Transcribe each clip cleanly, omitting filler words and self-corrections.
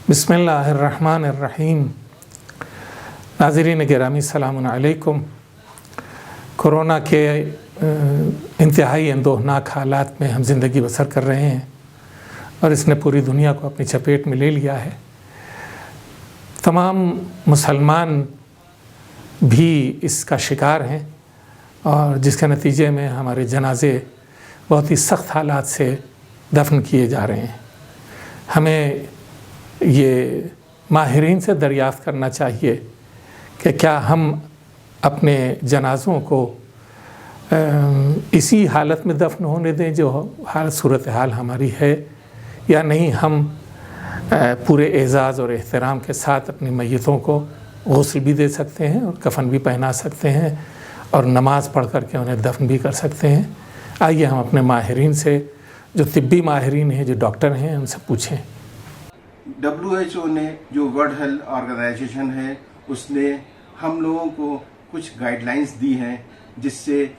बिस्मिल्लाहिर्रहमानिर्रहीम। नाज़रीन गिरामी सलामुन अलैकुम। कोरोना के इंतहाई अंदोहनाक हालात में हम ज़िंदगी बसर कर रहे हैं और इसने पूरी दुनिया को अपनी चपेट में ले लिया है। तमाम मुसलमान भी इसका शिकार हैं और जिसके नतीजे में हमारे जनाजे बहुत ही सख्त हालात से दफन किए जा रहे हैं। हमें ये माहिरीन से दरियाफ़्त करना चाहिए कि क्या हम अपने जनाज़ों को इसी हालत में दफन होने दें जो सूरत हाल हमारी है, या नहीं हम पूरे एज़ाज़ और एहतराम के साथ अपनी मैयतों को गुस्ल भी दे सकते हैं और कफ़न भी पहना सकते हैं और नमाज़ पढ़ कर के उन्हें दफन भी कर सकते हैं। आइए हम अपने माहिरीन से, जो तिब्बी माहिरीन हैं, जो डॉक्टर हैं, उनसे पूछें। WHO ने, जो वर्ल्ड हेल्थ ऑर्गेनाइजेशन है, उसने हम लोगों को कुछ गाइडलाइंस दी हैं जिससे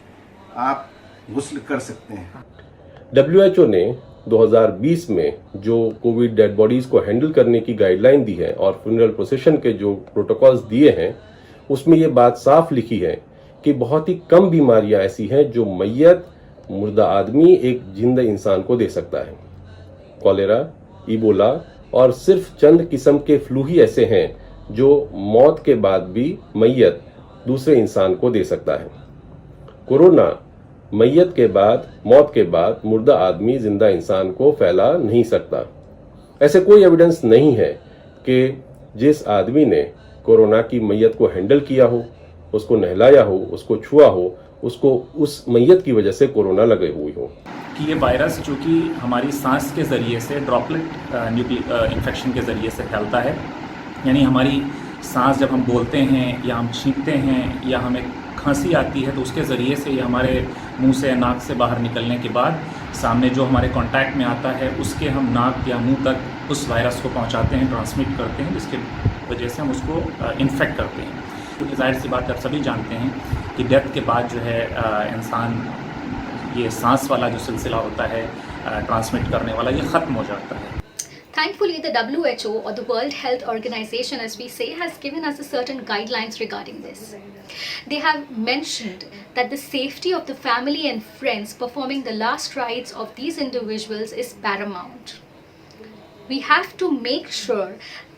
आप गुस्ल कर सकते हैं। WHO ने 2020 में जो कोविड डेड बॉडीज को हैंडल करने की गाइडलाइन दी है और फ्यूनरल प्रोसेशन के जो प्रोटोकॉल्स दिए हैं, उसमें ये बात साफ लिखी है कि बहुत ही कम बीमारियां ऐसी हैं जो मैयत मुर्दा आदमी एक जिंदा इंसान को दे सकता है। कॉलेरा, इबोला और सिर्फ चंद किस्म के फ्लू ही ऐसे हैं जो मौत के बाद भी मैयत दूसरे इंसान को दे सकता है। कोरोना मैयत के बाद, मौत के बाद मुर्दा आदमी जिंदा इंसान को फैला नहीं सकता। ऐसे कोई एविडेंस नहीं है कि जिस आदमी ने कोरोना की मैयत को हैंडल किया हो, उसको नहलाया हो, उसको छुआ हो, उसको उस मैयत की वजह से कोरोना लगे हुई हो। कि ये वायरस जो कि हमारी सांस के ज़रिए से ड्रॉपलेट इन्फेक्शन के ज़रिए से फैलता है, यानी हमारी सांस जब हम बोलते हैं या हम छींकते हैं या हमें खांसी आती है तो उसके ज़रिए से ये हमारे मुंह से, नाक से बाहर निकलने के बाद सामने जो हमारे कांटेक्ट में आता है उसके हम नाक या मुंह तक उस वायरस को पहुंचाते हैं, ट्रांसमिट करते हैं, जिसके वजह से हम उसको इन्फेक्ट करते हैं। क्योंकि जाहिर सी बात आप सभी जानते हैं कि डेथ के बाद जो है इंसान ये सांस वाला जो सिलसिला होता है ट्रांसमिट करने वाला, ये ख़त्म हो जाता है। Thankfully, the WHO, or the World Health Organization as we say, has given us a certain guidelines regarding this. They have mentioned that the safety of the family and friends performing the last rites of these individuals is paramount. We have to make sure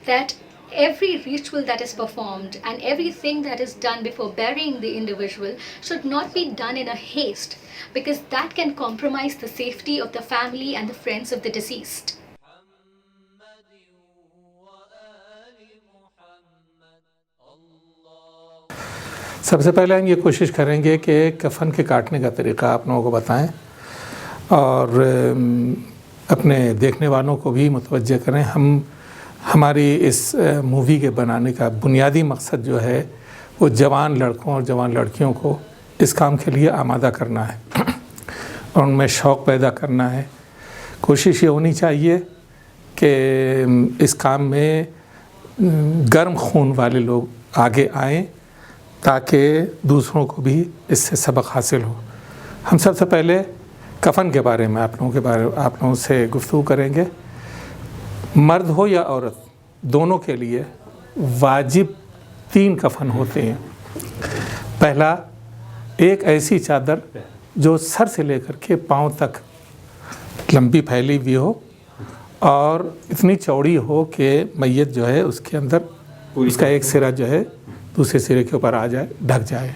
that every ritual that is performed and everything that is done before burying the individual should not be done in a haste, because that can compromise the safety of the family and the friends of the deceased. सबसे पहले हम ये कोशिश करेंगे कि कफ़न के काटने का तरीक़ा आप लोगों को बताएं और अपने देखने वालों को भी मुतवज्जे करें। हमारी इस मूवी के बनाने का बुनियादी मकसद जो है वो जवान लड़कों और जवान लड़कियों को इस काम के लिए आमादा करना है और उनमें शौक़ पैदा करना है। कोशिश ये होनी चाहिए कि इस काम में गर्म खून वाले लोग आगे आएँ ताकि दूसरों को भी इससे सबक हासिल हो। हम सबसे पहले कफ़न के बारे में आप लोगों से गुफ्तगू करेंगे। मर्द हो या औरत, दोनों के लिए वाजिब 3 कफ़न होते हैं। पहला, एक ऐसी चादर जो सर से लेकर के पाँव तक लंबी फैली हुई हो और इतनी चौड़ी हो कि मैयत जो है उसके अंदर उसका एक सिरा जो है दूसरे सिरे के ऊपर आ जाए, ढक जाए।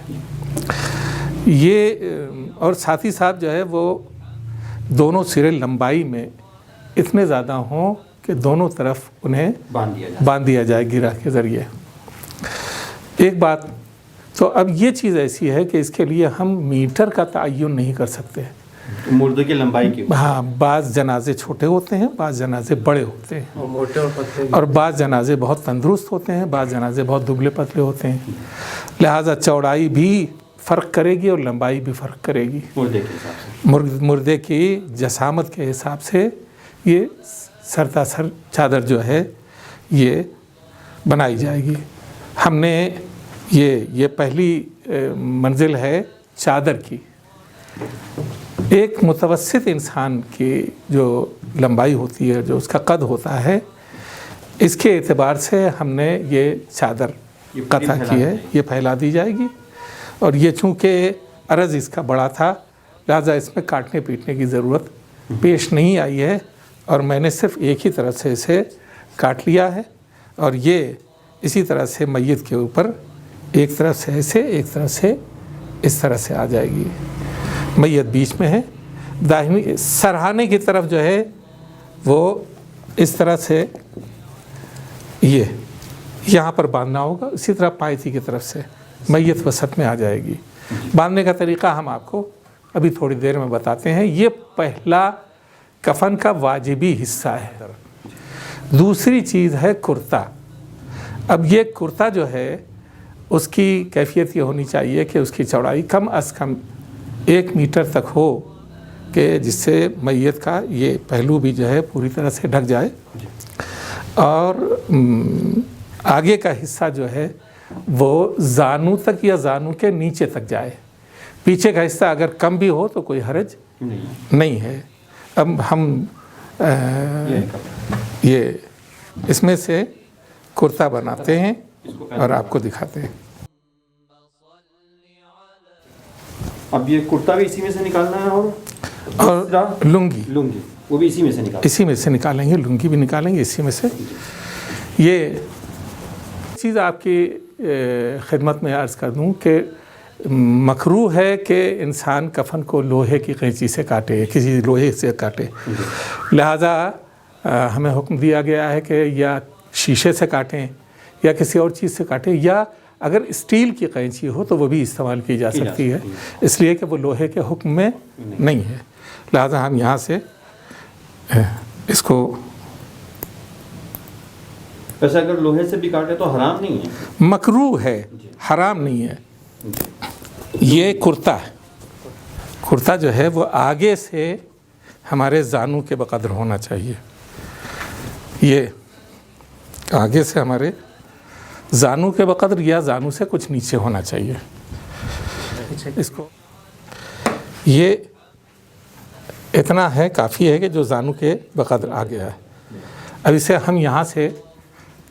ये और साथ ही साथ जो है वो दोनों सिरे लंबाई में इतने ज़्यादा हों कि दोनों तरफ उन्हें बांध दिया जाए गिरा के ज़रिए। एक बात तो अब ये चीज़ ऐसी है कि इसके लिए हम मीटर का तयन नहीं कर सकते, मुर्दे की लंबाई की। हाँ, बाज़ जनाजे छोटे होते हैं, बाज़ जनाजे बड़े होते हैं और मोटे और पतले, और बाज़ जनाजे बहुत तंदुरुस्त होते हैं, बाज़ जनाजे बहुत दुबले पतले होते हैं। लिहाजा चौड़ाई भी फ़र्क करेगी और लंबाई भी फ़र्क करेगी मुर्दे के हिसाब से। मुर्दे की जसामत के हिसाब से ये सरतासर चादर जो है ये बनाई जाएगी। हमने ये पहली मंजिल है चादर की। एक मुतवस्सित इंसान की जो लंबाई होती है, जो उसका कद होता है, इसके एतबार से हमने ये चादर कथा की है, ये फैला दी जाएगी। और ये चूँकि अर्ज़ इसका बड़ा था, लिहाजा इसमें काटने पीटने की ज़रूरत पेश नहीं आई है, और मैंने सिर्फ एक ही तरफ से इसे काट लिया है। और ये इसी तरह से मैयत के ऊपर एक तरफ से ऐसे, एक तरफ से इस तरह से आ जाएगी। मैयत बीच में है, दाहिनी सरहाने की तरफ जो है वो इस तरह से ये यहाँ पर बांधना होगा, इसी तरह पायथी की तरफ से मैयत वसत में आ जाएगी। बांधने का तरीक़ा हम आपको अभी थोड़ी देर में बताते हैं। ये पहला कफन का वाजिबी हिस्सा है। दूसरी चीज़ है कुर्ता। अब ये कुर्ता जो है उसकी कैफियत ये होनी चाहिए कि उसकी चौड़ाई कम अज़ कम 1 मीटर तक हो, कि जिससे मैयत का ये पहलू भी जो है पूरी तरह से ढक जाए, और आगे का हिस्सा जो है वो ज़ानू तक या ज़ानू के नीचे तक जाए। पीछे का हिस्सा अगर कम भी हो तो कोई हर्ज नहीं है। अब हम ये इसमें से कुर्ता बनाते हैं और आपको दिखाते हैं। अब ये कुर्ता भी इसी में से निकालना है, और लुंगी वो भी इसी में से निकालेंगे, लुंगी भी निकालेंगे इसी में से। ये चीज़ आपकी खिदमत में अर्ज़ कर दूं कि मकरूह है कि इंसान कफन को लोहे की कैंची से काटे, किसी लोहे से काटे। लिहाजा हमें हुक्म दिया गया है कि या शीशे से काटें या किसी और चीज़ से काटें, या अगर स्टील की कैंची हो तो वो भी इस्तेमाल की जा सकती है, इसलिए कि वो लोहे के हुक्म में नहीं है। लिहाजा हम यहाँ से इसको, वैसे अगर लोहे से भी काटे तो हराम नहीं है, मकरूह है, हराम नहीं है। ये कुर्ता है, कुर्ता जो है वो आगे से हमारे जानू के बकदर होना चाहिए। ये आगे से हमारे जानू के बकदर या जानू से कुछ नीचे होना चाहिए। इसको ये इतना है, काफ़ी है कि जो जानू के बकदर आ गया है। अब इसे हम यहाँ से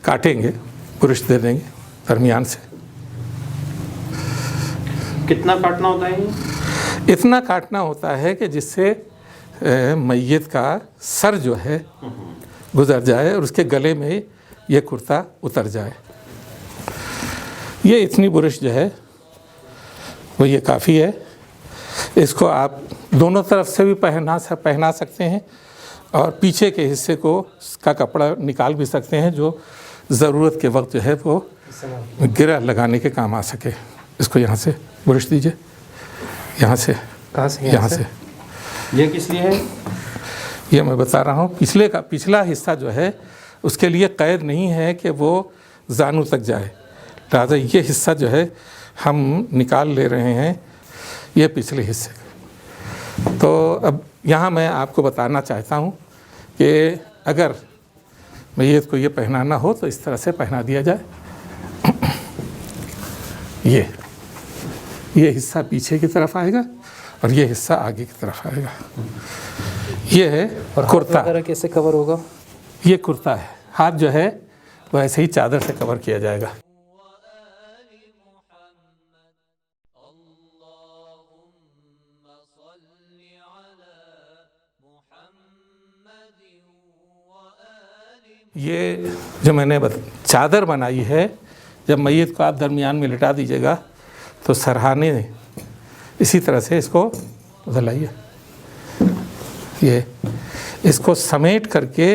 काटेंगे, पुरुष दे देंगे दरमियान से। कितना काटना होता है? इतना काटना होता है कि जिससे मैयत का सर जो है गुजर जाए और उसके गले में ये कुर्ता उतर जाए। ये इतनी बुरुश जो है वो ये काफ़ी है। इसको आप दोनों तरफ से भी पहना सकते हैं, और पीछे के हिस्से को का कपड़ा निकाल भी सकते हैं, जो ज़रूरत के वक्त जो है वो गिरा लगाने के काम आ सके। इसको यहाँ से बुरुश दीजिए, यहाँ से, कहाँ से? यहाँ से। ये किस लिए है? ये मैं बता रहा हूँ, पिछला हिस्सा जो है उसके लिए कैद नहीं है कि वो जानू तक जाए। लिहाजा ये हिस्सा जो है हम निकाल ले रहे हैं, ये पिछले हिस्से। तो अब यहाँ मैं आपको बताना चाहता हूँ कि अगर मैयत को ये पहनाना हो तो इस तरह से पहना दिया जाए। ये हिस्सा पीछे की तरफ आएगा और ये हिस्सा आगे की तरफ आएगा। ये है कुर्ता। कैसे कवर होगा? ये कुर्ता है, हाथ जो है वो ऐसे ही चादर से कवर किया जाएगा। ये जो मैंने चादर बनाई है, जब मैयत को आप दरमियान में लिटा दीजिएगा तो सरहाने इसी तरह से इसको उधर लाइए, ये इसको समेट करके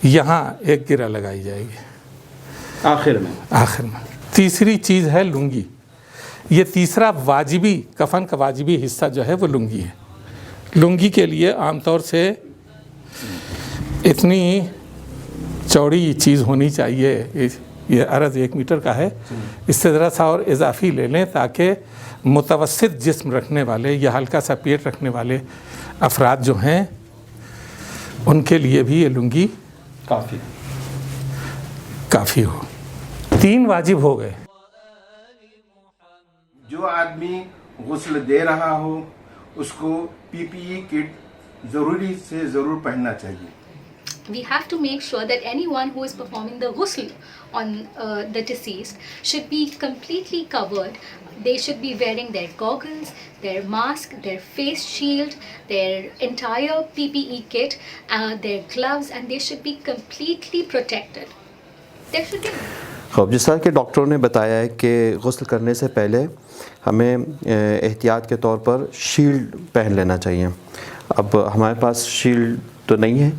यहाँ एक गिरा लगाई जाएगी आखिर में। तीसरी चीज़ है लुंगी। ये तीसरा वाजिबी, कफन का वाजिबी हिस्सा जो है वो लुंगी है। लुंगी के लिए आमतौर से इतनी चौड़ी चीज़ होनी चाहिए, ये अर्ज़ 1 मीटर का है, इससे ज़रा सा और इजाफी ले लें ताकि मुतवस्सित जिस्म रखने वाले या हल्का सा पेट रखने वाले अफराद जो हैं उनके लिए भी ये लुंगी काफ़ी हो। 3 वाजिब हो गए। जो आदमी गुस्ल दे रहा हो उसको पीपीई किट ज़रूरी से ज़रूर पहनना चाहिए। We have to make sure that anyone who is performing the ghusl on the deceased should be completely covered. They should be wearing their goggles, their mask, their face shield, their entire PPE kit, their gloves, and they should be completely protected. There should be. खूब, जिस तरह के डॉक्टरों ने बताया है कि गुस्ल करने से पहले हमें एहतियात के तौर पर शील्ड पहन लेना चाहिए। अब हमारे पास शील्ड तो नहीं है,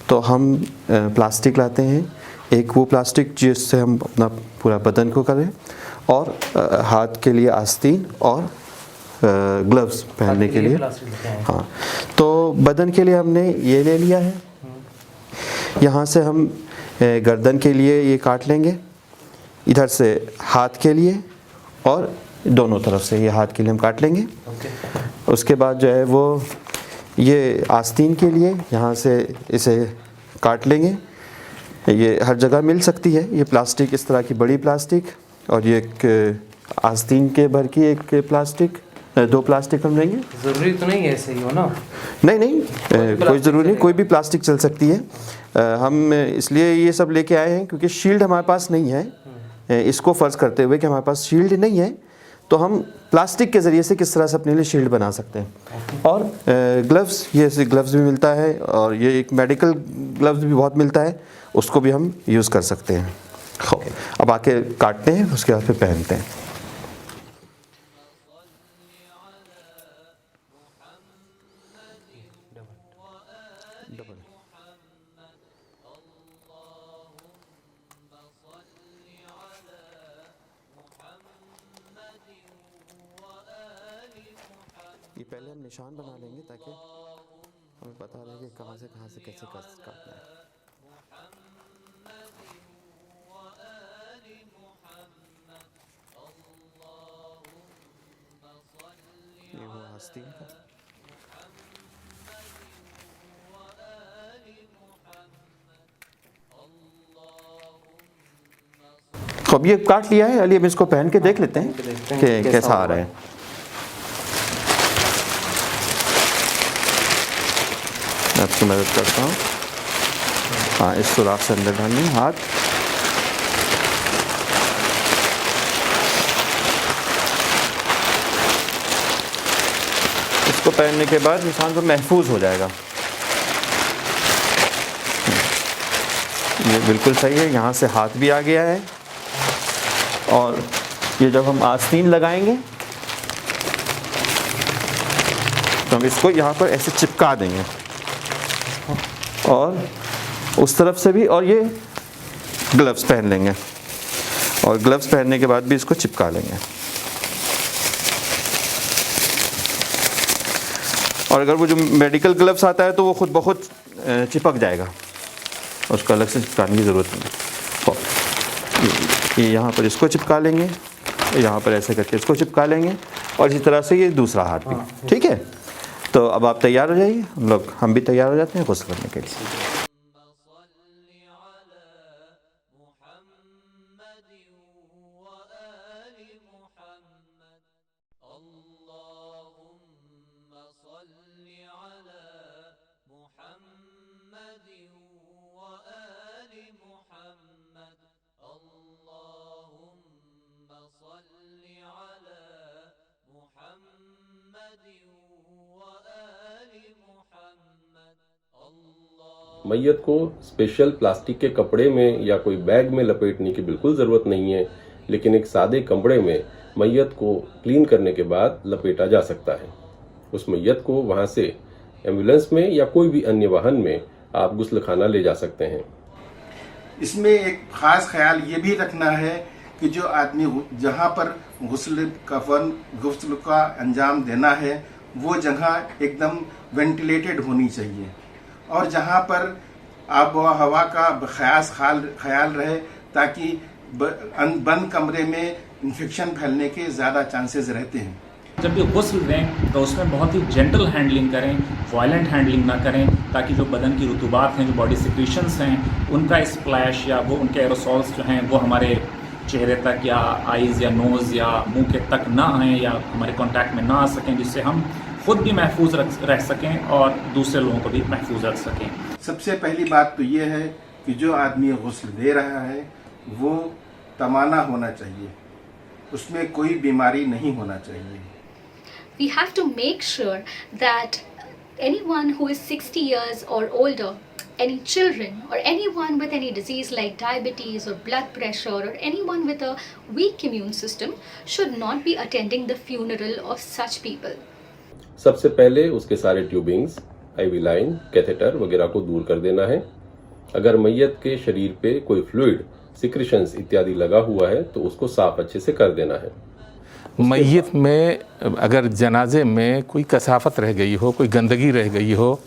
तो हम प्लास्टिक लाते हैं, एक वो प्लास्टिक जिससे हम अपना पूरा बदन को करें, और हाथ के लिए आस्तीन और ग्लव्स पहनने के लिए। हाँ, तो बदन के लिए हमने ये ले लिया है। यहाँ से हम गर्दन के लिए ये काट लेंगे, इधर से हाथ के लिए, और दोनों तरफ से ये हाथ के लिए हम काट लेंगे। उसके बाद जो है वो ये आस्तीन के लिए यहाँ से इसे काट लेंगे। ये हर जगह मिल सकती है ये प्लास्टिक, इस तरह की बड़ी प्लास्टिक, और ये एक आस्तीन के भर की एक प्लास्टिक, दो प्लास्टिक हम लेंगे। ज़रूरी तो नहीं है ऐसे ही हो ना? नहीं, कोई ज़रूरी नहीं, कोई भी प्लास्टिक चल सकती है। हम इसलिए ये सब लेके आए हैं क्योंकि शील्ड हमारे पास नहीं है। इसको फ़र्ज़ करते हुए कि हमारे पास शील्ड नहीं है, तो हम प्लास्टिक के ज़रिए से किस तरह से अपने लिए शील्ड बना सकते हैं। और ग्लव्स, ये ग्लव्स भी मिलता है, और ये एक मेडिकल ग्लव्स भी बहुत मिलता है, उसको भी हम यूज़ कर सकते हैं। अब आके काटते हैं, उसके बाद फिर पहनते हैं। ये पहले हम निशान बना लेंगे ताकि हमें पता रहे कि कहाँ से कैसे काटना है। ये वो आस्तीन का। तो अब ये काट लिया है, अली अब इसको पहन के देख लेते हैं कि कैसा आ रहा है। आपकी मदद करता हूँ। हाँ, इस सुराख से अंदर डालने हाथ। इसको पहनने के बाद इंसान को महफूज हो जाएगा। ये बिल्कुल सही है, यहाँ से हाथ भी आ गया है, और ये जब हम आस्तीन लगाएंगे तो हम इसको यहाँ पर ऐसे चिपका देंगे, और उस तरफ से भी, और ये ग्लव्स पहन लेंगे, और ग्लव्स पहनने के बाद भी इसको चिपका लेंगे। और अगर वो जो मेडिकल ग्लव्स आता है तो वो खुद बहुत चिपक जाएगा, उसको अलग से चिपकाने की ज़रूरत नहीं। ये यहाँ पर इसको चिपका लेंगे, यहाँ पर ऐसे करके इसको चिपका लेंगे, और इसी तरह से ये दूसरा हाथ भी। ठीक है, तो अब आप तैयार हो जाइए, हम भी तैयार हो जाते हैं गुस्ल करने के लिए। मैयत को स्पेशल प्लास्टिक के कपड़े में या कोई बैग में लपेटने की बिल्कुल ज़रूरत नहीं है, लेकिन एक सादे कपड़े में मैयत को क्लीन करने के बाद लपेटा जा सकता है। उस मैयत को वहां से एम्बुलेंस में या कोई भी अन्य वाहन में आप गुस्ल खाना ले जा सकते हैं। इसमें एक खास ख्याल ये भी रखना है कि जो आदमी जहाँ पर गुस्ल का अंजाम देना है वो जगह एकदम वेंटिलेटेड होनी चाहिए, और जहाँ पर आब व हवा का ख्याल रहे, ताकि बंद कमरे में इन्फेक्शन फैलने के ज़्यादा चांसेस रहते हैं। जब भी गुस्ल दें तो उसमें बहुत ही जेंटल हैंडलिंग करें, वायलेंट हैंडलिंग ना करें, ताकि जो बदन की रुतूबात हैं, जो बॉडी सिक्रीशंस हैं, उनका स्प्लैश या वो उनके एरोसॉल्स जो हैं वो हमारे चेहरे तक या आइज़ या नोज़ या मुंह के तक ना आएँ या हमारे कांटेक्ट में ना आ सकें, जिससे हम खुद भी महफूज रह सकें और दूसरे लोगों को भी महफूज रख सकें। सबसे पहली बात तो ये है कि जो आदमी गुस्ल दे रहा है वो तमाना होना चाहिए, उसमें कोई बीमारी नहीं होना चाहिए। We have to make sure that anyone who is 60 years or older, any children or anyone with any disease like diabetes or blood pressure or anyone with a weak immune system should not be attending the funeral of such people. सबसे पहले उसके सारे tubings, IV line, catheter वगैरह को दूर कर देना है। अगर मैयत के शरीर पे कोई फ्लूइड, सिक्रेशंस इत्यादि लगा हुआ है तो उसको साफ अच्छे से कर देना है। मैयत में अगर जनाजे में कोई कसाफत रह गई हो, कोई गंदगी रह गई हो,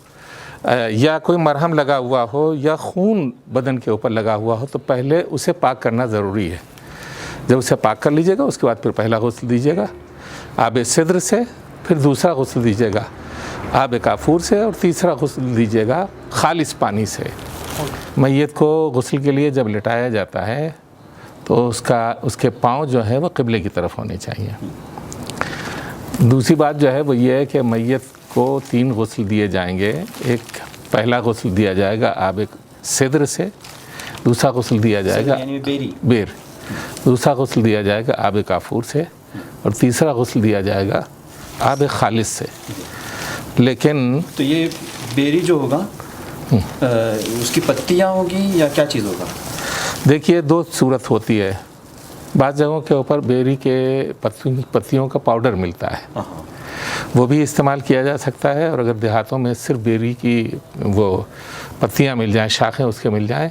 या कोई मरहम लगा हुआ हो या खून बदन के ऊपर लगा हुआ हो तो पहले उसे पाक करना ज़रूरी है। जब उसे पाक कर लीजिएगा उसके बाद फिर पहला गुस्ल दीजिएगा आब सिद्र से, फिर दूसरा गुस्ल दीजिएगा आब काफूर से और तीसरा गुस्ल दीजिएगा खालिस पानी से। मैयत को गुस्ल के लिए जब लिटाया जाता है तो उसके पाँव जो है वो क़िबले की तरफ होने चाहिए। दूसरी बात जो है वो ये है कि मैयत को 3 गुस्ल दिए जाएंगे। एक पहला गुस्ल दिया जाएगा आब सिद्र से, दूसरा गुस्ल दिया जाएगा बेर, दूसरा गुस्ल दिया जाएगा आब काफूर से और तीसरा गुस्ल दिया जाएगा आब खालिस से। लेकिन तो ये बेरी जो होगा उसकी पत्तियाँ होगी या क्या चीज़ होगा? देखिए 2 सूरत होती है। बाज़ जगहों के ऊपर बेरी के पत्तियों का पाउडर मिलता है, वो भी इस्तेमाल किया जा सकता है। और अगर देहातों में सिर्फ बेरी की वो पत्तियां मिल जाएं, शाखें उसके मिल जाएं,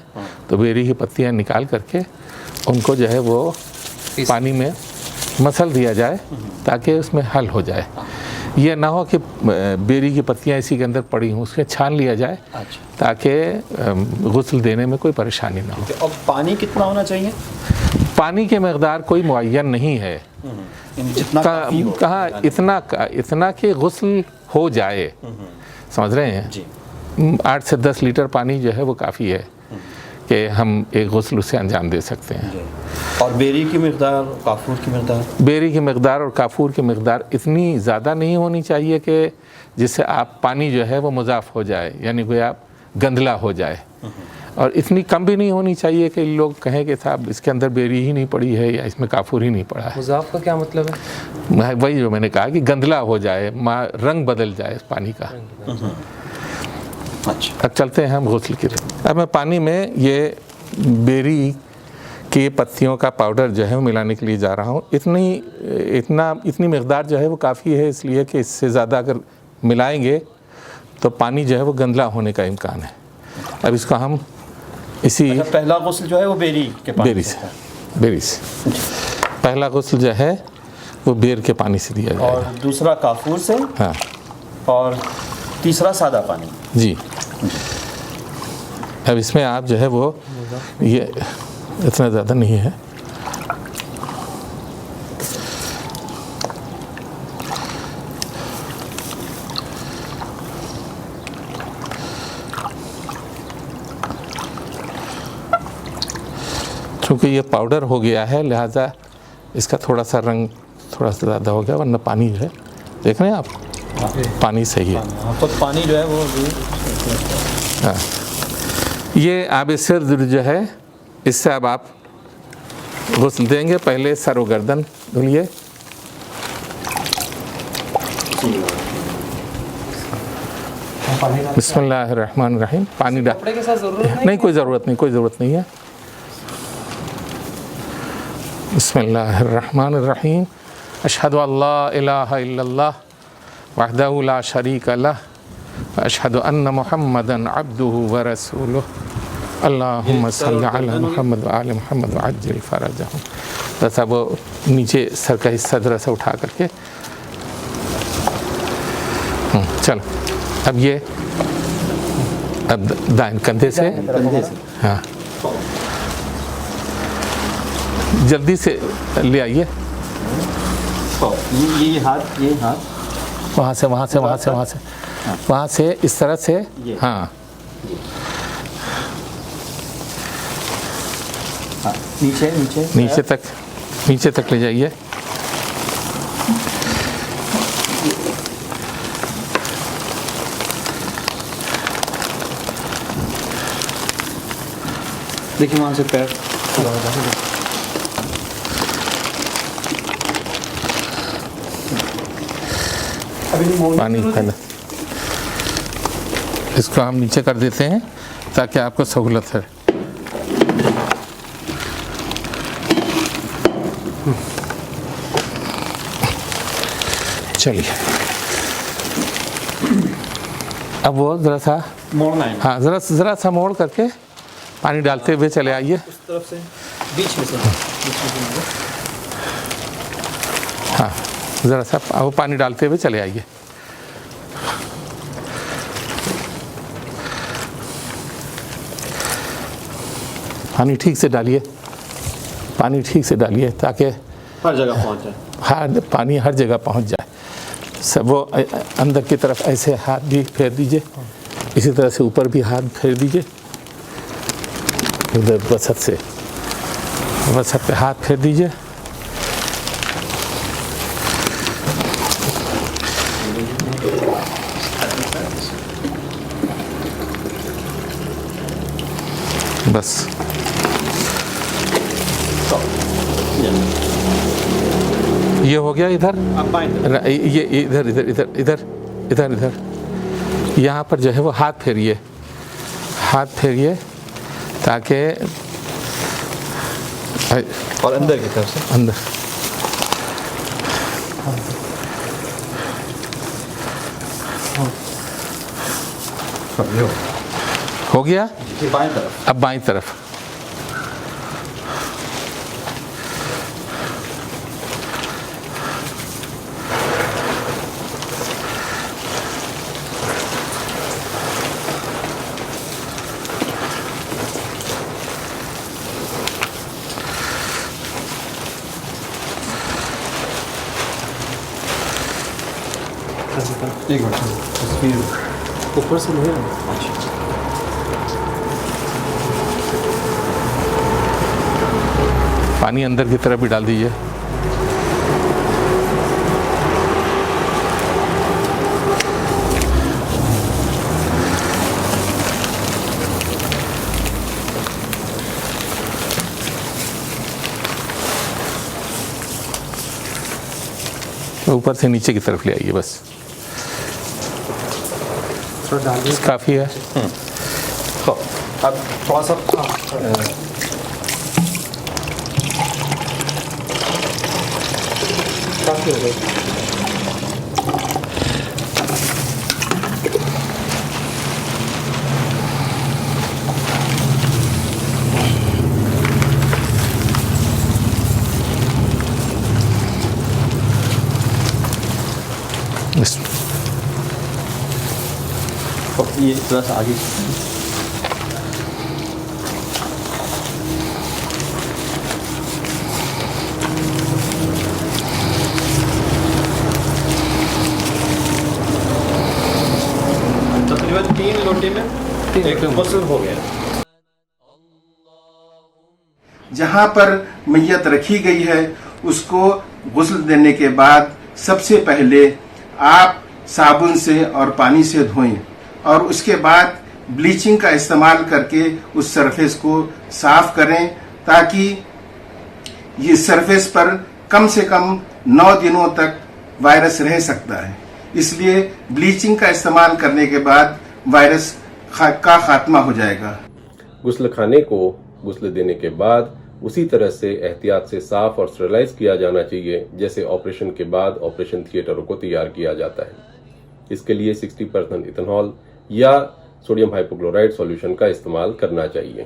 तो बेरी की पत्तियां निकाल करके उनको जो है वो पानी में मसल दिया जाए ताकि उसमें हल हो जाए। ये ना हो कि बेरी की पत्तियां इसी के अंदर पड़ी हों, उसके छान लिया जाए ताकि गुस्ल देने में कोई परेशानी ना हो। और पानी कितना होना चाहिए? पानी की मकदार कोई मुअय्यन नहीं है, कहाँ इतना कि गुस्ल हो जाए, समझ रहे हैं। 8 से 10 लीटर पानी जो है वो काफ़ी है कि हम एक गुस्ल उसे अंजाम दे सकते हैं। और बेरी की मकदार, काफूर की मकदार? बेरी की मकदार और काफूर की मकदार इतनी ज़्यादा नहीं होनी चाहिए कि जिससे आप पानी जो है वो मुज़ाफ़ हो जाए, यानी कोई आप गंदला हो जाए, और इतनी कम भी नहीं होनी चाहिए कि लोग कहें कि साहब इसके अंदर बेरी ही नहीं पड़ी है या इसमें काफूर ही नहीं पड़ा है। मुज़ाफ़ का क्या मतलब है? वही जो मैंने कहा कि गंदला हो जाए, रंग बदल जाए इस पानी का। अच्छा, अब चलते हैं हम गुस्ल के लिए। अब मैं पानी में ये बेरी के पत्तियों का पाउडर जो है वो मिलाने के लिए जा रहा हूँ। इतनी मकदार जो है वो काफ़ी है, इसलिए कि इससे ज़्यादा अगर मिलाएंगे तो पानी जो है वो गंदला होने का इम्कान है। अब इसको हम इसी पहला गुस्ल जो है वो बेरी के पानी बेरी से पहला गुस्ल जो है वो बेर के पानी से दिया जाएगा, और दूसरा काफूर से, हाँ, और तीसरा सादा पानी। जी। अब इसमें आप जो है वो ये इतना ज़्यादा नहीं है, क्योंकि ये पाउडर हो गया है लिहाजा इसका थोड़ा सा रंग थोड़ा सा ज़्यादा हो गया, वरना पानी जो है देख रहे हैं आप, पानी सही है। खुद पानी जो है वो हाँ, ये आब सिद्र जो है इससे अब आप गुस्ल देंगे। पहले सर व गर्दन धुलिए, बिस्मिल्लाहिर्रहमानिर्रहीम। पानी डाल, कपड़े के साथ ज़रूरत नहीं, कोई ज़रूरत नहीं है। बिस्मिल्लाहिर्रहमानिर्रहीम। अशहदु अल्ला इलाहा इल्लल्लाह वहदहु ला शरीका लह व अशहदु अन्ना मुहम्मदन अब्दुहु व रसूलुहु। अल्लाहुम्मा सल्लि अला मुहम्मद व आले मुहम्मद व अज्जिल फरजहु। बस अब नीचे सर का हिस्सा जरा सा उठा करके, चलो अब ये अब दाएं कंधे से, हाँ जल्दी से ले आइए। ये हाथ वहाँ से इस तरह से, हाँ नीचे तक ले जाइए। देखिए वहाँ से पैर खुला हो जाएगा। अभी नहीं मोड़ने की पानी जरूरत है? पहले इसको हम नीचे कर देते हैं ताकि आपको सहूलत है। चलिए अब वो ज़रा सा, मोड़ना है हाँ ज़रा सा मोड़ करके पानी डालते हुए चले आइए। उस तरफ से, बीच में से मोड़ो। हाँ ज़रा सा वो पानी डालते हुए चले आइए। पानी ठीक से डालिए, पानी ठीक से डालिए ताकि हर जगह पहुँच जाए। पानी हर जगह पहुंच जाए। सब वो अंदर की तरफ ऐसे हाथ भी फेर दीजिए, इसी तरह से ऊपर भी हाथ फेर दीजिए। उधर वसत से वसत पे हाथ फेर दीजिए। बस ये हो गया। इधर अब बाएं तरफ। ये इधर इधर इधर इधर इधर इधर यहाँ पर जो है वो हाथ फेरिए, हाथ फेरिए ताकि और अंदर की तरफ से अंदर हो गया। बाएं तरफ। अब बाईं तरफ एक मिनट, तस्वीर ऊपर से नहीं है। अच्छा पानी अंदर की तरफ भी डाल दीजिए। ऊपर से नीचे की तरफ ले आइए, बस थोड़ा डालिए। काफ़ी है। तो अब थोड़ा सा काफ़ी हो गया। ये थोड़ा सा आगे तकरीबन 3 लोटे में एक गुस्ल हो गया। जहाँ पर मैयत रखी गई है उसको गुस्ल देने के बाद सबसे पहले आप साबुन से और पानी से धोएं और उसके बाद ब्लीचिंग का इस्तेमाल करके उस सरफेस को साफ करें ताकि ये सरफेस पर कम से कम 9 दिनों तक वायरस रह सकता है। इसलिए ब्लीचिंग का इस्तेमाल करने के बाद वायरस का खात्मा हो जाएगा। गुस्ल खाने को गुस्ल देने के बाद उसी तरह से एहतियात से साफ और स्टेरिलाइज किया जाना चाहिए जैसे ऑपरेशन के बाद ऑपरेशन थिएटरों को तैयार किया जाता है। इसके लिए 60% इथेनॉल या सोडियम हाइपोक्लोराइड सॉल्यूशन का इस्तेमाल करना चाहिए।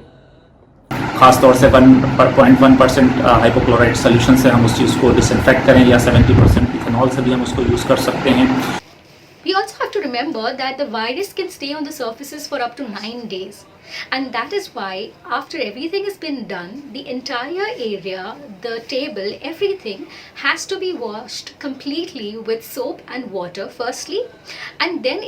खास तौर से 1.1% हाइपोक्लोराइड सोल्यूशन से हम उस चीज़ को डिसइंफेक्ट करें या 70% इथेनॉल से भी हम उसको यूज़ कर सकते हैं। We also have to remember that the virus can stay on the surfaces for up to 9 days. And that is why after everything has been done, the entire area, the table, everything has to be washed completely with soap and water firstly. And then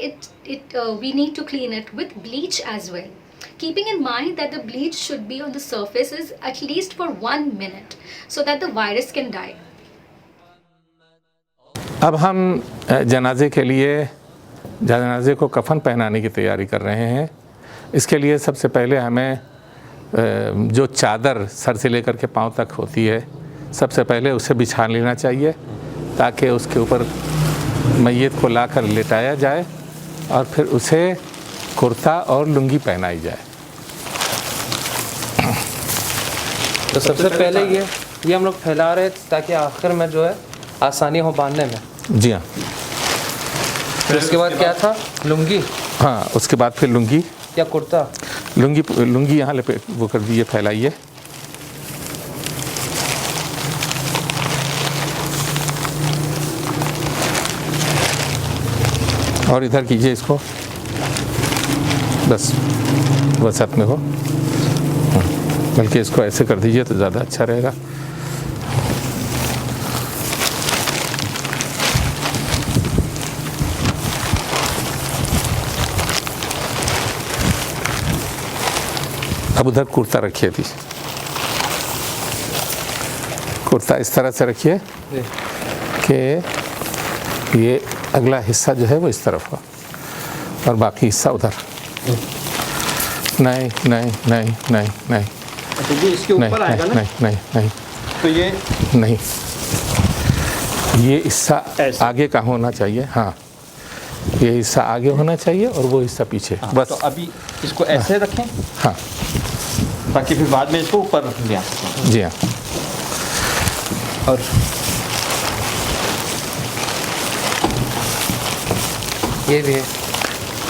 we need to clean it with bleach as well. Keeping in mind that the bleach should be on the surfaces at least for 1 minute so that the virus can die. अब हम जनाजे के लिए जनाजे को कफन पहनाने की तैयारी कर रहे हैं। इसके लिए सबसे पहले हमें जो चादर सर से लेकर के पाँव तक होती है, सबसे पहले उसे बिछा लेना चाहिए ताकि उसके ऊपर मैयत को लाकर लेटाया जाए और फिर उसे कुर्ता और लुंगी पहनाई जाए। तो सबसे पहले ये हम लोग फैला रहे ताकि आखिर में जो है आसानी हो बांधने में। जी हाँ। फिर उसके बाद क्या था, लुंगी? हाँ, उसके बाद फिर लुंगी या कुर्ता? लुंगी यहाँ लपेट वो कर दीजिए, फैलाइए। और इधर कीजिए इसको, बस वसत में हो, बल्कि इसको ऐसे कर दीजिए तो ज़्यादा अच्छा रहेगा। अब उधर कुर्ता रखिए थी, कुर्ता इस तरह से रखिए कि ये अगला हिस्सा जो है वो इस तरफ हो और बाकी हिस्सा उधर। नहीं नहीं नहीं नहीं नहीं, तो ये इसके ऊपर आएगा ना? नहीं नहीं नहीं, तो ये नहीं, ये हिस्सा आगे का होना चाहिए। हाँ, ये हिस्सा आगे होना चाहिए और वो हिस्सा पीछे। बस तो अभी इसको ऐसे रखें, हाँ, ताकि फिर बाद में इसको ऊपर ले आ सकें। जी हाँ। और ये भी है,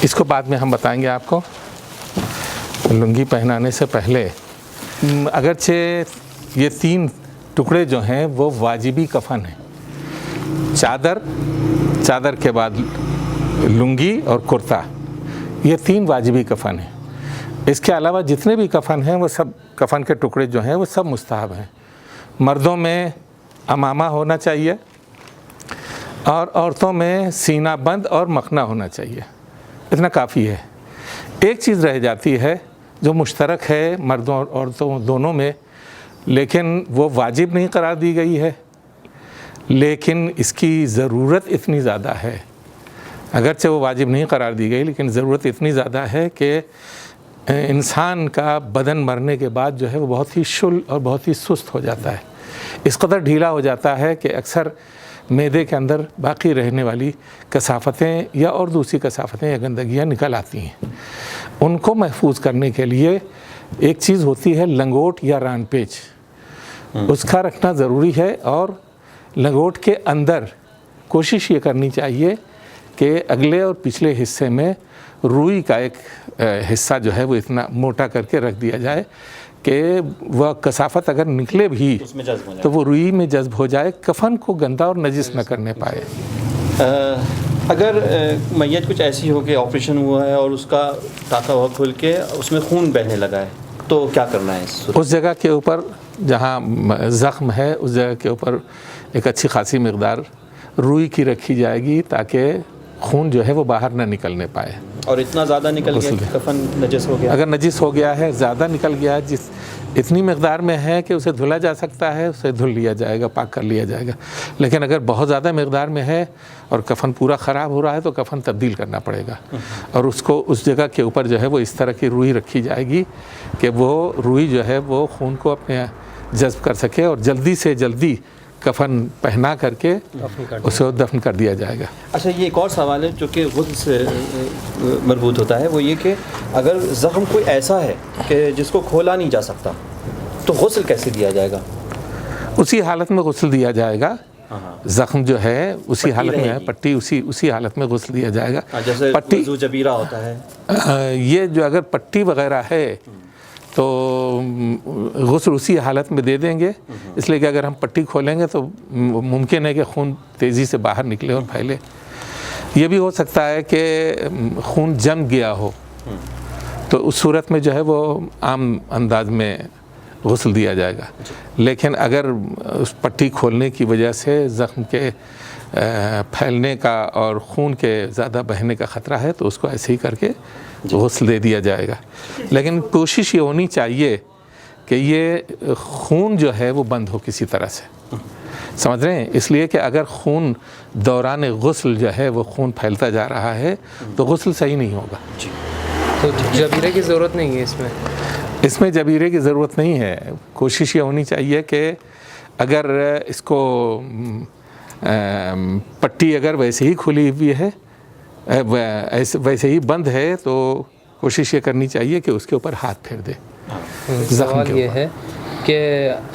इसको बाद में हम बताएंगे आपको। लुंगी पहनाने से पहले अगरचे ये 3 टुकड़े जो हैं वो वाजिबी कफन है। चादर के बाद लुंगी और कुर्ता, ये 3 वाजिबी कफन है। इसके अलावा जितने भी कफन हैं वो सब कफन के टुकड़े जो हैं वो सब मुस्तहब हैं। मर्दों में अमामा होना चाहिए और औरतों में सीना बंद और मखना होना चाहिए, इतना काफ़ी है। एक चीज़ रह जाती है जो मुश्तरक है मर्दों और औरतों दोनों में, लेकिन वो वाजिब नहीं करार दी गई है, लेकिन इसकी ज़रूरत इतनी ज़्यादा है। अगरचे वो वाजिब नहीं करार दी गई, लेकिन ज़रूरत इतनी ज़्यादा है कि इंसान का बदन मरने के बाद जो है वो बहुत ही शुल और बहुत ही सुस्त हो जाता है। इस कदर ढीला हो जाता है कि अक्सर मैदे के अंदर बाकी रहने वाली कसाफ़तें या और दूसरी कसाफ़तें या गंदगियाँ निकल आती हैं। उनको महफूज करने के लिए एक चीज़ होती है लंगोट या रान पेच, उसका रखना ज़रूरी है। और लंगोट के अंदर कोशिश ये करनी चाहिए कि अगले और पिछले हिस्से में रुई का एक हिस्सा जो है वो इतना मोटा करके रख दिया जाए कि वह कसाफत अगर निकले भी तो वो रुई में जज्ब हो जाए, कफन को गंदा और नजिस न करने पाए। अगर मैयत कुछ ऐसी हो कि ऑपरेशन हुआ है और उसका टाका हुआ खुल के उसमें खून बहने लगा है, तो क्या करना है? उस जगह के ऊपर जहाँ ज़ख्म है उस जगह के ऊपर एक अच्छी खासी मकदार रुई की रखी जाएगी ताकि खून जो है वो बाहर ना निकलने पाए। और इतना ज़्यादा निकल गया कि कफन नजिस हो गया? अगर नजिस हो गया है, ज़्यादा निकल गया है, जिस इतनी मकदार में है कि उसे धुला जा सकता है, उसे धुल लिया जाएगा, पाक कर लिया जाएगा। लेकिन अगर बहुत ज़्यादा मकदार में है और कफन पूरा ख़राब हो रहा है तो कफन तब्दील करना पड़ेगा और उसको उस जगह के ऊपर जो है वो इस तरह की रुई रखी जाएगी कि वो रुई जो है वो खून को अपने जज्ब कर सके और जल्दी से जल्दी कफन पहना करके उसे दफन कर दिया जाएगा। अच्छा, ये एक और सवाल है जो कि गुस्ल से मरबूत होता है, वो ये कि अगर ज़ख्म कोई ऐसा है कि जिसको खोला नहीं जा सकता तो गुस्ल कैसे दिया जाएगा? उसी हालत में गुस्ल दिया जाएगा। ज़ख्म जो है उसी हालत में है, पट्टी उसी हालत में गुस्ल दिया जाएगा। जैसे पट्टी जबीरा होता है, ये जो अगर पट्टी वगैरह है तो गुस्ल उसी हालत में दे देंगे, इसलिए कि अगर हम पट्टी खोलेंगे तो मुमकिन है कि खून तेज़ी से बाहर निकले और फैले। ये भी हो सकता है कि खून जम गया हो, तो उस सूरत में जो है वो आम अंदाज में गुस्ल दिया जाएगा। लेकिन अगर उस पट्टी खोलने की वजह से ज़ख्म के फैलने का और खून के ज़्यादा बहने का ख़तरा है तो उसको ऐसे ही करके गुस्ल दे दिया जाएगा। लेकिन कोशिश ये होनी चाहिए कि ये खून जो है वो बंद हो किसी तरह से, समझ रहे हैं? इसलिए कि अगर खून दौरान गुस्ल जो है वो खून फैलता जा रहा है तो गुस्ल सही नहीं होगा। तो जबीरे की ज़रूरत नहीं है इसमें? इसमें जबीरे की ज़रूरत नहीं है। कोशिश ये होनी चाहिए कि अगर इसको पट्टी अगर वैसे ही खुली हुई है, वैसे ही बंद है, तो कोशिश ये करनी चाहिए कि उसके ऊपर हाथ फेर दे। सवाल ये है कि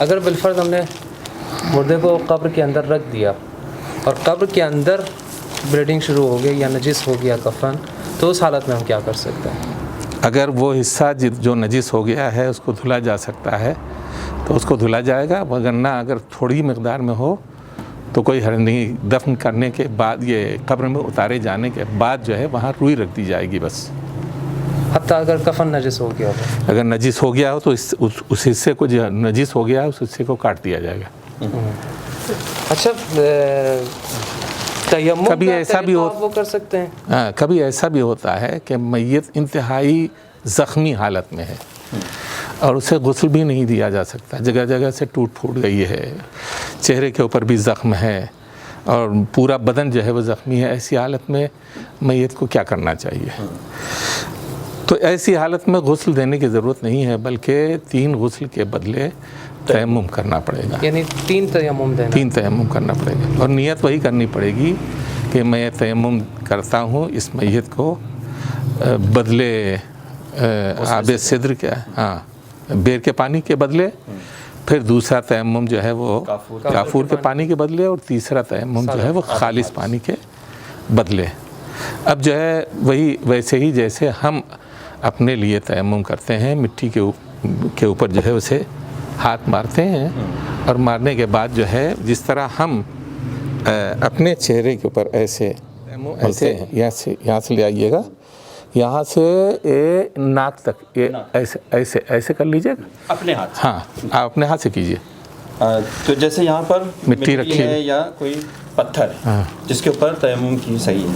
अगर बिलफर्ज हमने मुर्दे को कब्र के अंदर रख दिया और कब्र के अंदर ब्लीडिंग शुरू हो गई या नजिस हो गया कफन, तो उस हालत में हम क्या कर सकते हैं? अगर वो हिस्सा जो नजिस हो गया है उसको धुला जा सकता है तो उसको धुला जाएगा, वरना अगर थोड़ी मकदार में हो तो कोई हर्ज नहीं। दफन करने के बाद, ये कब्र में उतारे जाने के बाद जो है वहाँ रुई रख दी जाएगी बस। हत्ता अगर कफन नजिस हो गया हो, अगर नजिस हो गया हो तो उस हिस्से को, जो नजिस हो गया है उस हिस्से को काट दिया जाएगा। अच्छा, तयम्मुम कभी का ऐसा भी तरीका हो, आप वो कर सकते हैं? हाँ, कभी ऐसा भी होता है कि मैयत इंतहाई ज़ख्मी हालत में है और उसे गुस्ल भी नहीं दिया जा सकता, जगह जगह से टूट फूट गई है, चेहरे के ऊपर भी ज़ख्म है और पूरा बदन जो है वो ज़ख्मी है। ऐसी हालत में मैयत को क्या करना चाहिए? तो ऐसी हालत में गुस्ल देने की ज़रूरत नहीं है, बल्कि 3 गुस्ल के बदले तयम्मुम करना पड़ेगा। यानी 3 तयम्मुम देना? 3 तयम्मुम करना पड़ेगा और नियत वही करनी पड़ेगी कि मैं तयम्मुम करता हूँ इस मैयत को बदले आबे सिद्र के, हाँ, बेर के पानी के बदले, फिर दूसरा तयम्मुम जो है वो काफूर के पानी के बदले, और तीसरा तयम्मुम जो है वो खालिस पानी के बदले। अब जो है वही वैसे ही जैसे हम अपने लिए तयम्मुम करते हैं, मिट्टी के ऊपर जो है उसे हाथ मारते हैं और मारने के बाद जो है जिस तरह हम अपने चेहरे के ऊपर ऐसे यहाँ से ले आइएगा, यहाँ से नाक तक, ये ऐसे कर लीजिएगा अपने हाथ? हाँ, आप अपने हाथ से कीजिए। तो जैसे यहाँ पर मिट्टी रखी है या कोई पत्थर है, हाँ, जिसके ऊपर तयम्मुम की सही है,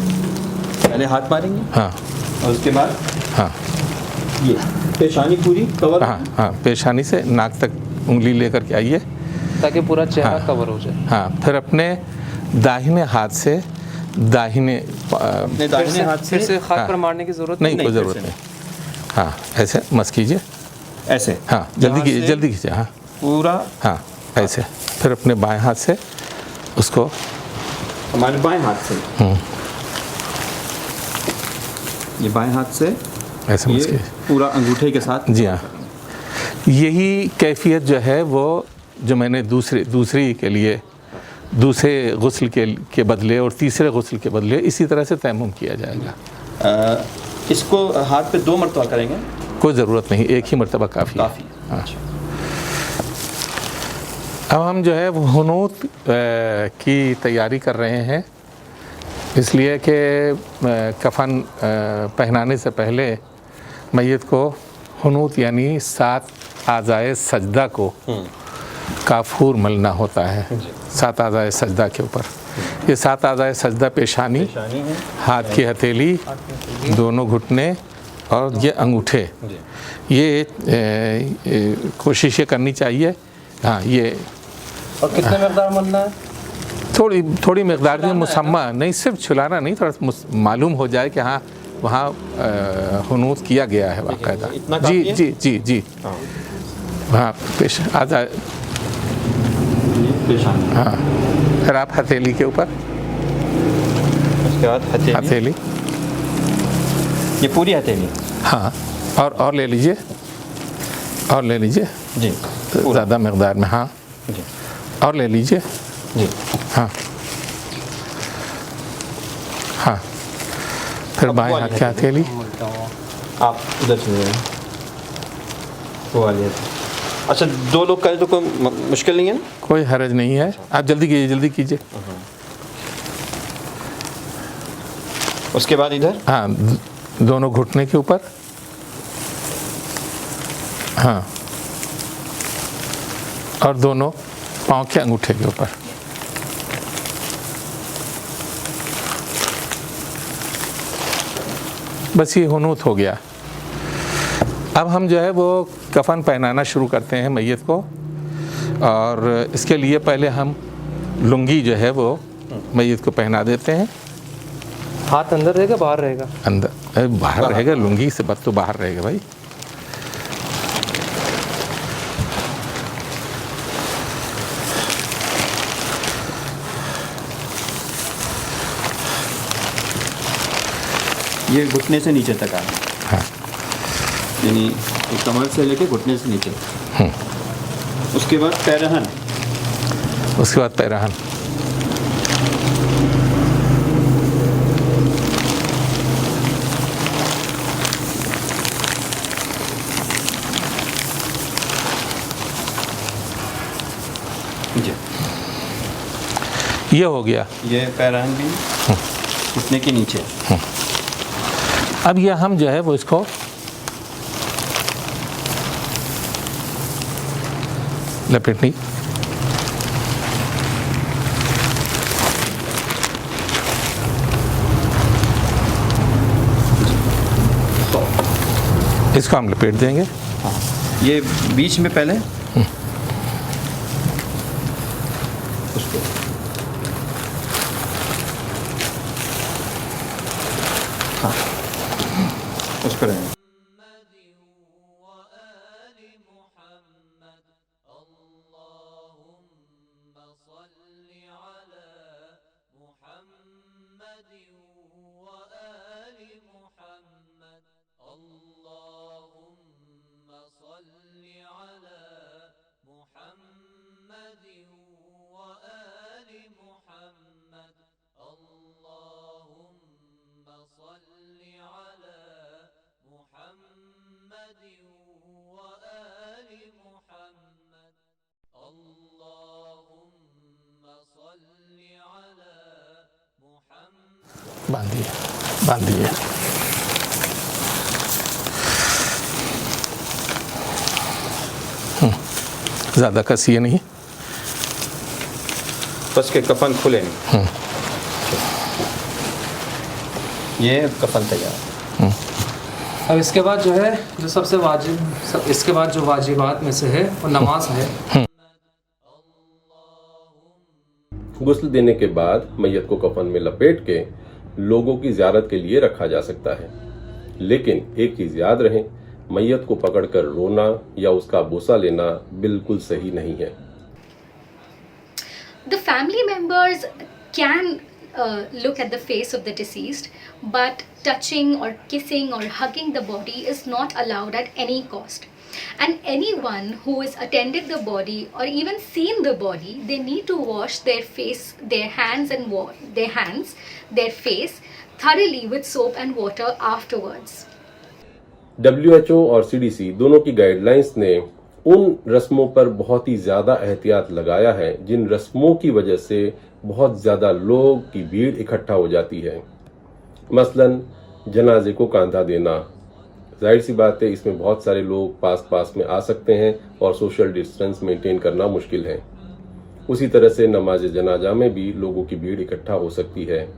पहले हाथ मारेंगे, हाँ, और उसके बाद हाँ, ये पेशानी पूरी कवर, हाँ, हाँ, पेशानी से नाक तक उंगली लेकर के आइए ताकि पूरा चेहरा हाँ, कवर हो जाए। हाँ, फिर अपने दाहिने हाथ से दाहिने हाथ फिर से खाक हाँ, पर मारने की ज़रूरत नहीं, कोई ज़रूरत नहीं। हाँ, ऐसे मस कीजिए, ऐसे, हाँ, जल्दी कीजिए, जल्दी कीजिए, हाँ, पूरा, हाँ, ऐसे। फिर अपने बाएं हाथ से उसको, हमारे बाएं हाथ से, ये बाएं हाथ से ऐसे मस ये कीजिए पूरा अंगूठे के साथ। जी हाँ। यही कैफियत जो है वो जो मैंने दूसरी के लिए दूसरे गुस्ल के बदले और तीसरे गुस्ल के बदले इसी तरह से तयम्मुम किया जाएगा। इसको हाथ पे 2 मरतबा करेंगे? कोई ज़रूरत नहीं, एक ही मरतबा काफ़ी है। हाँ। अब हम जो है वो हुनूत की तैयारी कर रहे हैं, इसलिए कि कफन पहनाने से पहले मैयत को हुनूत यानी 7 आज़ाए सजदा को काफूर मलना होता है 7 आज़ाए सजदा के ऊपर। ये 7 आज़ाए सजदा पेशानी, हाथ की हथेली, दोनों घुटने और ये अंगूठे, ये कोशिश ये करनी चाहिए। हाँ, ये और कितने मकदार मलना है? थोड़ी मकदार में मुसम्मा नहीं, सिर्फ छुलाना नहीं, थोड़ा मालूम हो जाए कि हाँ वहाँ हुनूत किया गया है बाकायदा। जी जी जी जी, हाँ, पेश आ जाए। हाँ, फिर आप हथेली के ऊपर, उसके बाद हथेली, ये पूरी हथेली, हाँ, और ले लीजिए, और ले लीजिए जी, ज़्यादा मकदार में, हाँ जी, और ले लीजिए जी, हाँ, हाँ, फिर बाएं हाथ की हथेली, आप उधर चले जाएं, वो वाली हथेली। अच्छा, 2 लोग करें तो कोई मुश्किल नहीं है? कोई हरज नहीं है, आप जल्दी कीजिए, जल्दी कीजिए। उसके बाद इधर, हाँ, दोनों घुटने के ऊपर, हाँ, और दोनों पाँव के अंगूठे के ऊपर। बस ये हुनूत हो गया। अब हम जो है वो कफन पहनाना शुरू करते हैं मैयत को, और इसके लिए पहले हम लुंगी जो है वो मैयत को पहना देते हैं। हाथ अंदर रहेगा बाहर रहेगा? अंदर, बाहर रहेगा, लुंगी से बस तो बाहर रहेगा भाई। ये घुटने से नीचे तक आए, हाँ। यानी कमर से लेके घुटने से नीचे। उसके बाद पैरहन, उसके बाद पैरहन, जी ये हो गया। ये पैरहन भी घुटने के नीचे। अब ये हम जो है वो इसको लपेटनी, इसको हम लपेट देंगे। ये बीच में पहले उसको हाँ उस पर रहेंगे। बांधिए, बांधिए। ज़्यादा कसिए नहीं, बस के कफन खुले नहीं। ये कफन तैयार। अब इसके बाद जो है जो सबसे इसके बाद जो वाजिबात में से है वो नमाज है। गुस्ल देने के बाद मैयत को कफन में लपेट के लोगों की ज़ियारत के लिए रखा जा सकता है, लेकिन एक चीज याद रहे, मैयत को पकड़कर रोना या उसका बोसा लेना बिल्कुल सही नहीं है। The family members can look at the face of the deceased, but touching or kissing or hugging the body is not allowed at any cost. And anyone who has attended the body or even seen the body, they need to wash their face, their hands and their face thoroughly with soap and water afterwards. WHO और CDC दोनों की guidelines ने उन रस्मों पर बहुत ही ज्यादा एहतियात लगाया है जिन रस्मों की वजह से बहुत ज्यादा लोग की भीड़ इकट्ठा हो जाती है। मसलन जनाजे को कांधा देना, जाहिर सी बात है इसमें बहुत सारे लोग पास में आ सकते हैं और सोशल डिस्टेंस मेंटेन करना मुश्किल है। उसी तरह से नमाज जनाजा में भी लोगों की भीड़ इकट्ठा हो सकती है।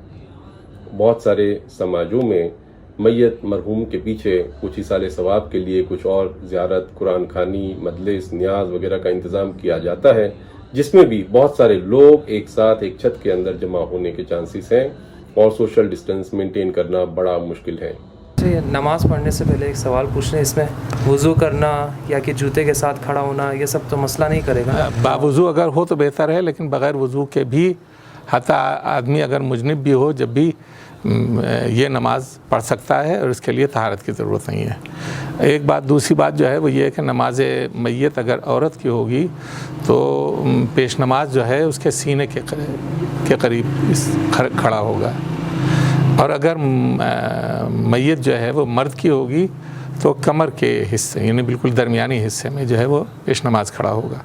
बहुत सारे समाजों में मैयत मरहूम के पीछे कुछ इसाले सवाब के लिए कुछ और ज़ियारत, कुरान खानी, मजलिस, न्याज वगैरह का इंतज़ाम किया जाता है, जिसमें भी बहुत सारे लोग एक साथ एक छत के अंदर जमा होने के चांसेस हैं और सोशल डिस्टेंस मेंटेन करना बड़ा मुश्किल है। नमाज पढ़ने से पहले एक सवाल पूछने, इसमें वुज़ू करना या कि जूते के साथ खड़ा होना ये सब तो मसला नहीं करेगा? बावुज़ू अगर हो तो बेहतर है, लेकिन बग़ैर वुज़ू के भी हता आदमी अगर मुजनिब भी हो जब भी ये नमाज पढ़ सकता है और इसके लिए तहारत की ज़रूरत नहीं है। एक बात, दूसरी बात जो है वो ये है कि नमाज मैयत अगर औरत की होगी तो पेश नमाज जो है उसके सीने के करीब खड़ा होगा, और अगर मैयत जो है वो मर्द की होगी तो कमर के हिस्से यानी बिल्कुल दरमियानी हिस्से में जो है वो पेश नमाज खड़ा होगा।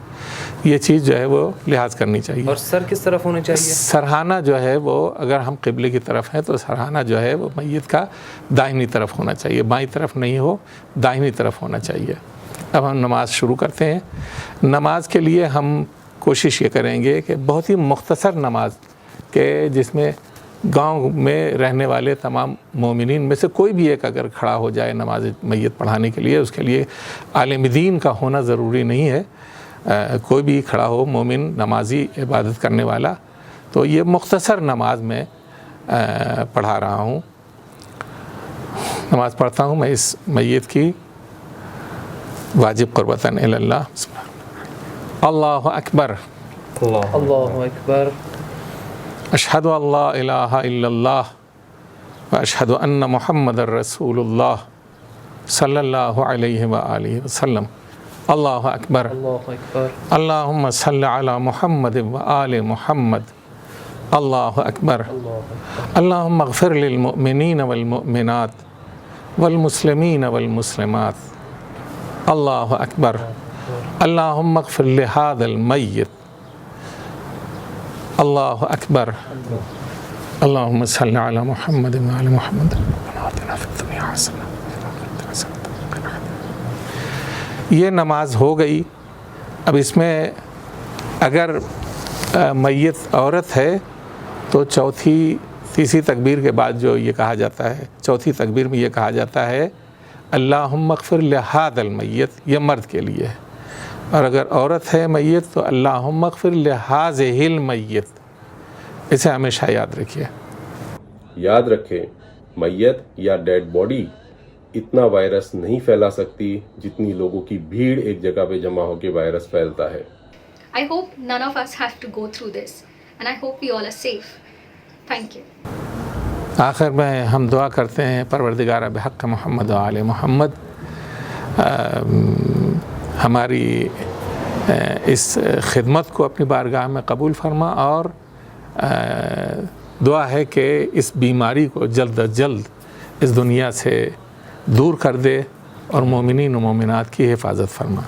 ये चीज़ जो है वो लिहाज करनी चाहिए। और सर किस तरफ होना चाहिए? सरहाना जो है वो अगर हम क़िबले की तरफ हैं तो सरहाना जो है वो मैयत का दाहिनी तरफ होना चाहिए, बाईं तरफ नहीं हो, दाहिनी तरफ होना चाहिए। अब हम नमाज शुरू करते हैं। नमाज के लिए हम कोशिश ये करेंगे कि बहुत ही मुख्तसर नमाज के जिसमें गांव में रहने वाले तमाम मोमिनीन में से कोई भी एक अगर खड़ा हो जाए नमाज मैयत पढ़ाने के लिए, उसके लिए आलिम दीन का होना ज़रूरी नहीं है, कोई भी खड़ा हो मोमिन नमाजी इबादत करने वाला। तो ये मुख्तसर नमाज में पढ़ा रहा हूँ, नमाज पढ़ता हूँ मैं इस मैयत की वाजिब क़ुर्बतन इल्लल्लाह। अल्लाहु अकबर, अल्लाहु अकबर, अशहदु अल्ला इलाहा इल्लल्लाह व अशहदु अन्न मुहम्मदर रसूलुल्लाह सल्लल्लाहु अलैहि व आलिहि वसल्लम। अल्लाहु अकबर। अल्लाहुम्मा सल्लि अला मुहम्मद व आलि मुहम्मद। अल्लाहु अकबर। अल्लाहुम्मा अग़फ़िर लिल मुअमिनीन वल मुअमिनात वल मुस्लिमीन वल मुस्लिमात। अल्लाहु अकबर। अल्लाहुम्मा अग़फ़िर लिहाज़ल मय्यित। अल्लाहु अकबर। अल्लाहुम्मा सल्लि अला मुहम्मद व आलि मुहम्मद। आतिना फ़िद दुनिया हसना। ये नमाज हो गई। अब इसमें अगर मय्यत औरत है तो तीसरी तकबीर के बाद जो ये कहा जाता है, चौथी तकबीर में ये कहा जाता है अल्लाहुम्मा अग़फ़िर लिहाज़ल मय्यत, ये मर्द के लिए है। और अगर औरत है मय्यत तो अल्लाहुम्मा अग़फ़िर लिहाज़िहिल मय्यत। इसे हमेशा याद रखिए। याद रखें, मय्यत या डेड बॉडी इतना वायरस नहीं फैला सकती जितनी लोगों की भीड़ एक जगह पे जमा होकर वायरस फैलता है। I hope none of us have to go through this, and I hope we all are safe. Thank you. आखिर में हम दुआ करते हैं, परवरदिगार बिहक़ मोहम्मद व आले मोहम्मद, हमारी इस खिदमत को अपनी बारगाह में कबूल फरमा, और दुआ है कि इस बीमारी को जल्द अज जल्द इस दुनिया से दूर कर दे और मोमिनीन व मोमिनात की हिफाजत फरमा।